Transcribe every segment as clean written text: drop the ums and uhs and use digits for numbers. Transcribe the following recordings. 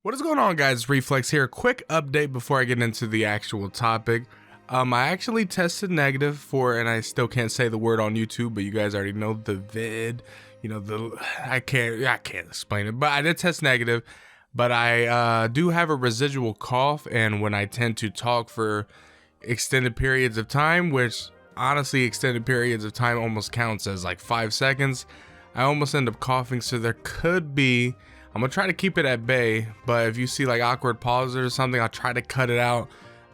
What is going on, guys? Reflex here. Quick update before I get into the actual topic. I actually tested negative for, and I still can't say the word on YouTube, but you guys already know the vid. You know, I can't explain it, but I did test negative. But I do have a residual cough, and when I tend to talk for extended periods of time, which honestly extended periods of time almost counts as like 5 seconds, I almost end up coughing. So there could be, I'm gonna try to keep it at bay, but if you see like awkward pauses or something, I'll try to cut it out.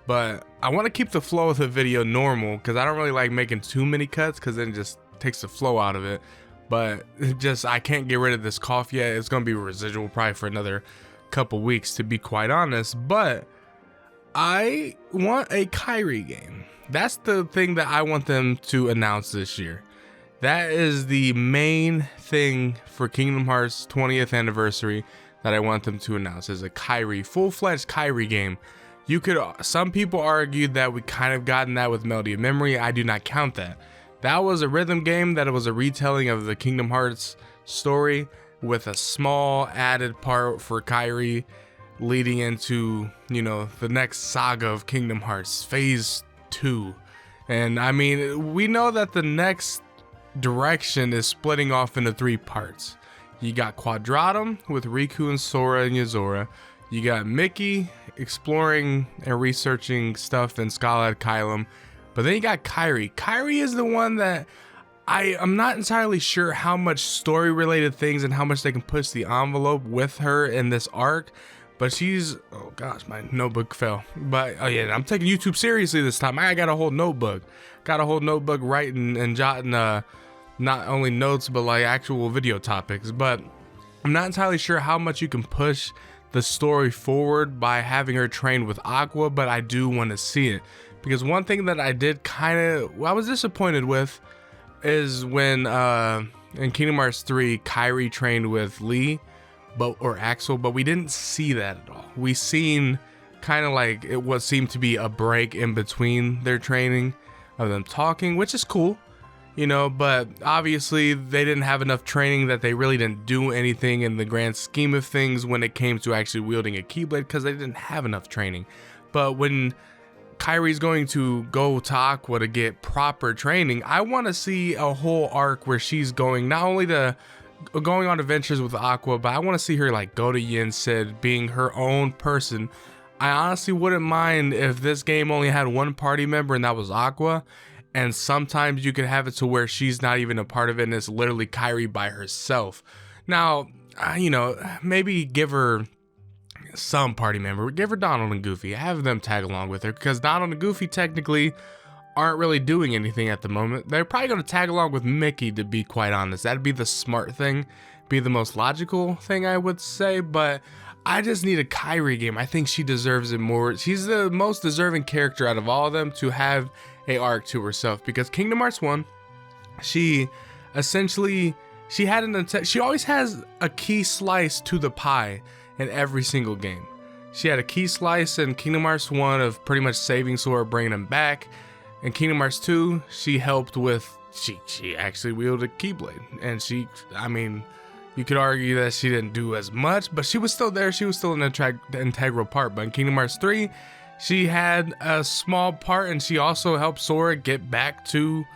But I want to keep the flow of the video normal because I don't really like making too many cuts because then it just takes the flow out of it. But I can't get rid of this cough yet. It's gonna be residual probably for another couple weeks, to be quite honest. But I want a Kairi game. That's the thing that I want them to announce this year. That is the main thing for Kingdom Hearts 20th anniversary that I want them to announce, is a Kairi, full-fledged Kairi game. Some people argued that we kind of gotten that with Melody of Memory. I do not count that. That was a rhythm game, that it was a retelling of the Kingdom Hearts story with a small added part for Kairi leading into, you know, the next saga of Kingdom Hearts, Phase 2. And I mean, we know that the next direction is splitting off into 3 parts. You got Quadratum with Riku and Sora and Yozora. You got Mickey exploring and researching stuff in Scarlet Kylum. But then you got Kairi. Kairi is the one that I'm not entirely sure how much story related things and how much they can push the envelope with her in this arc. But she's, oh gosh, my notebook fell. But oh yeah, I'm taking YouTube seriously this time. I got a whole notebook. Writing and jotting not only notes but like actual video topics. But I'm not entirely sure how much you can push the story forward by having her train with Aqua, but I do want to see it. Because one thing that I did I was disappointed with is when in Kingdom Hearts 3 Kairi trained with Lee or Axel, but we didn't see that at all. We seen kind of like what seemed to be a break in between their training of them talking, which is cool, you know, but obviously they didn't have enough training, that they really didn't do anything in the grand scheme of things when it came to actually wielding a Keyblade, because they didn't have enough training. But when Kairi's going to go to Aqua to get proper training, I want to see a whole arc where she's going not only to going on adventures with Aqua, but I want to see her like go to Yen Sid, being her own person. I honestly wouldn't mind if this game only had one party member and that was Aqua, and sometimes you could have it to where she's not even a part of it and it's literally Kairi by herself. Now, you know, maybe give her some party member, give her Donald and Goofy, have them tag along with her, because Donald and Goofy technically aren't really doing anything at the moment. They're probably going to tag along with Mickey, to be quite honest. That'd be the smart thing, be the most logical thing, I would say. But I just need a Kairi game. I think she deserves it more. She's the most deserving character out of all of them to have a arc to herself, because Kingdom Hearts 1, she essentially, she always has a key slice to the pie in every single game. She had a key slice in Kingdom Hearts 1 of pretty much saving Sora, bringing him back. In Kingdom Hearts 2, she helped with, she actually wielded a Keyblade. And I mean, you could argue that she didn't do as much, but she was still there. She was still an integral part. But in Kingdom Hearts 3, she had a small part, and she also helped Sora get back to,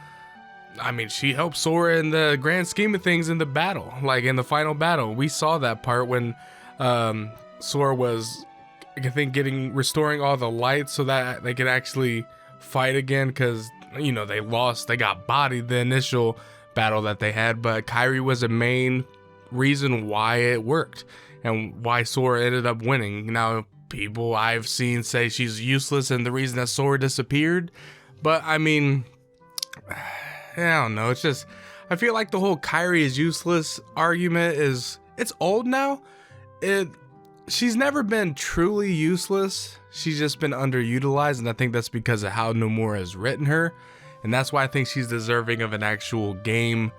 I mean, she helped Sora in the grand scheme of things in the battle, like in the final battle. We saw that part when Sora was, I think, restoring all the lights so that they could actually fight again, because, you know, they got bodied the initial battle that they had. But Kairi was a main reason why it worked and why Sora ended up winning. Now, people I've seen say she's useless and the reason that Sora disappeared, but I mean, I don't know. It's just, I feel like the whole Kairi is useless argument it's old now. She's never been truly useless. She's just been underutilized, and I think that's because of how Nomura has written her, and that's why I think she's deserving of an actual game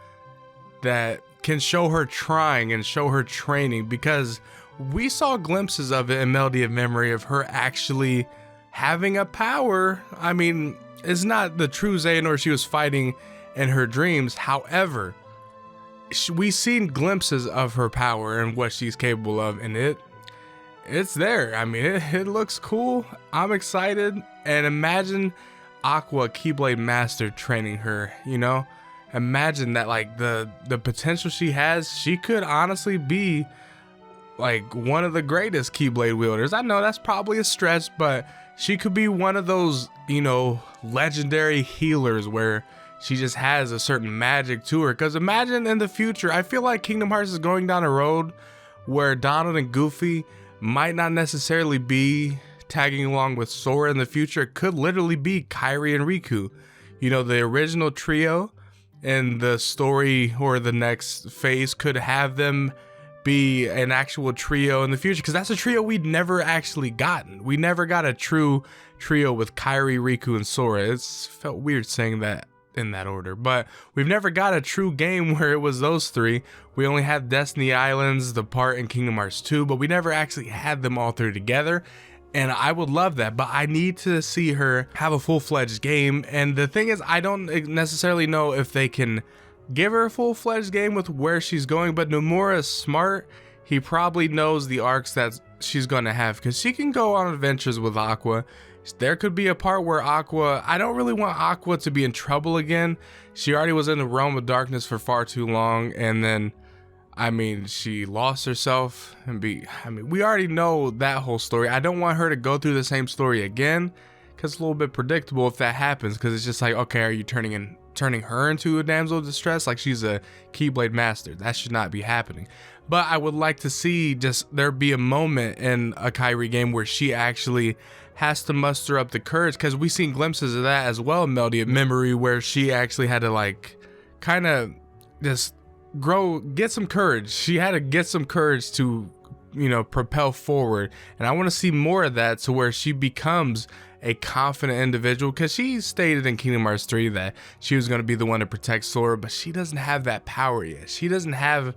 that can show her trying and show her training, because we saw glimpses of it in Melody of Memory of her actually having a power. I mean, it's not the true Xehanort she was fighting in her dreams. However, we've seen glimpses of her power and what she's capable of, and it's there. I mean, it looks cool. I'm excited. And imagine Aqua Keyblade Master training her, you know? Imagine that, like, the potential she has. She could honestly be like one of the greatest Keyblade wielders. I know that's probably a stretch, but she could be one of those, you know, legendary healers where she just has a certain magic to her. Because imagine in the future, I feel like Kingdom Hearts is going down a road where Donald and Goofy might not necessarily be tagging along with Sora in the future. It could literally be Kairi and Riku, you know, the original trio. And the story or the next phase could have them be an actual trio in the future, because that's a trio we'd never actually gotten. We never got a true trio with Kairi, Riku, and Sora. It's felt weird saying that in that order, but we've never got a true game where it was those three. We only had Destiny Islands, the part in Kingdom Hearts 2, but we never actually had them all three together. And I would love that, but I need to see her have a full-fledged game. And the thing is, I don't necessarily know if they can give her a full-fledged game with where she's going, but Nomura's smart. He probably knows the arcs that she's going to have, because she can go on adventures with Aqua. There could be a part where Aqua, I don't really want Aqua to be in trouble again. She already was in the realm of darkness for far too long, and then, I mean, she lost herself and we already know that whole story. I don't want her to go through the same story again, because it's a little bit predictable if that happens, because it's just like, okay, are you turning her into a damsel of distress like she's a Keyblade Master? That should not be happening. But I would like to see just there be a moment in a Kairi game where she actually has to muster up the courage, because we've seen glimpses of that as well in Melody of Memory, where she actually had to like kind of just get some courage. She had to get some courage to, you know, propel forward. And I want to see more of that, to where she becomes a confident individual, because she stated in Kingdom Hearts 3 that she was going to be the one to protect Sora, but she doesn't have that power yet. She doesn't have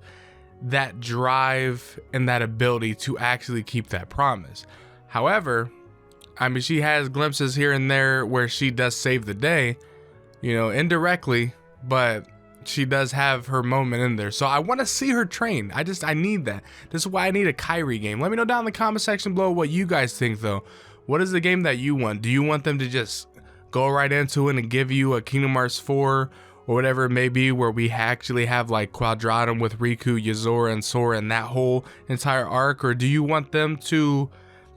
that drive and that ability to actually keep that promise. However, I mean, she has glimpses here and there where she does save the day, you know, indirectly, but she does have her moment in there. So I want to see her train. I need that. This is why I need a Kairi game. Let me know down in the comment section below what you guys think, though. What is the game that you want? Do you want them to just go right into it and give you a Kingdom Hearts 4 or whatever it may be, where we actually have like Quadratum with Riku, Yozora, and Sora and that whole entire arc? Or do you want them to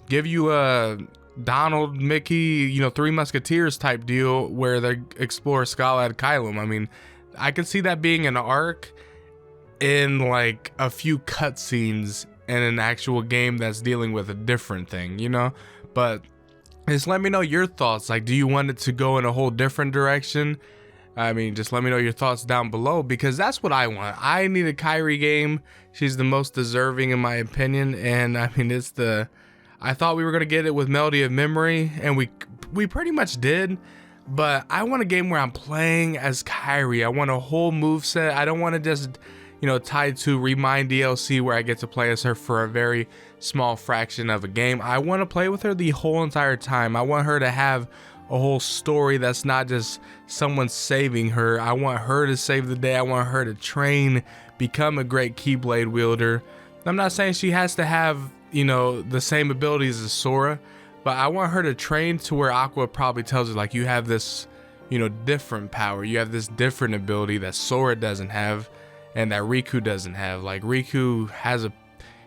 give you a Donald, Mickey, you know, Three Musketeers type deal where they explore Scala at Kylum? I mean, I could see that being an arc in like a few cutscenes in an actual game that's dealing with a different thing, you know? But just let me know your thoughts. Like, do you want it to go in a whole different direction? I mean, just let me know your thoughts down below, because that's what I want. I need a Kairi game. She's the most deserving in my opinion. And I mean, I thought we were going to get it with Melody of Memory, and we pretty much did. But I want a game where I'm playing as Kairi. I want a whole moveset. I don't want to just, you know, tied to Remind DLC where I get to play as her for a very small fraction of a game. I want to play with her the whole entire time. I want her to have a whole story that's not just someone saving her. I want her to save the day. I want her to train, become a great Keyblade wielder. I'm not saying she has to have, you know, the same abilities as Sora, but I want her to train to where Aqua probably tells her, like, you have this, you know, different power. You have this different ability that Sora doesn't have and that Riku doesn't have. Like, Riku has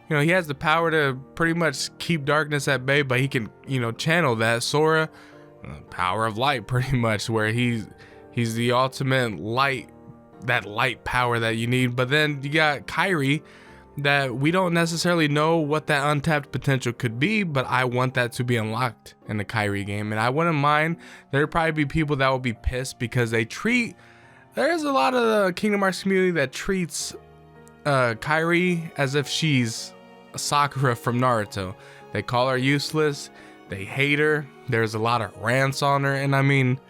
he has the power to pretty much keep darkness at bay, but he can, you know, channel that. Sora, power of light pretty much, where he's the ultimate light, that light power that you need. But then you got Kairi, that we don't necessarily know what that untapped potential could be, but I want that to be unlocked in the Kairi game. And I wouldn't mind, there'd probably be people that will be pissed, because there's a lot of the Kingdom Hearts community that treats Kairi as if she's Sakura from Naruto. They call her useless, they hate her, there's a lot of rants on her, and I mean,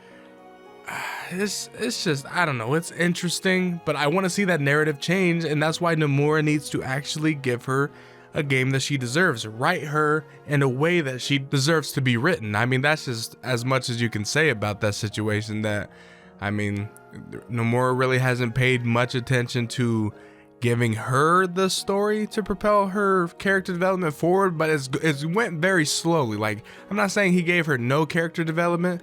it's just, I don't know, it's interesting, but I want to see that narrative change, and that's why Nomura needs to actually give her a game that she deserves. Write her in a way that she deserves to be written. I mean, that's just as much as you can say about that situation. That, I mean, Nomura really hasn't paid much attention to giving her the story to propel her character development forward, but it went very slowly. Like, I'm not saying he gave her no character development,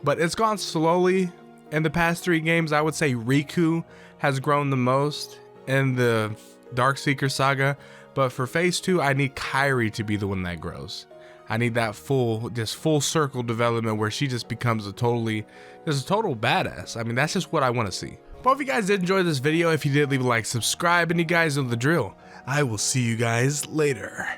but it's gone slowly. In the past 3 games, I would say Riku has grown the most in the Darkseeker saga, but for phase 2, I need Kairi to be the one that grows. I need that full circle development where she just becomes a total badass. I mean, that's just what I want to see. But if you guys did enjoy this video, if you did, leave a like, subscribe, and you guys know the drill. I will see you guys later.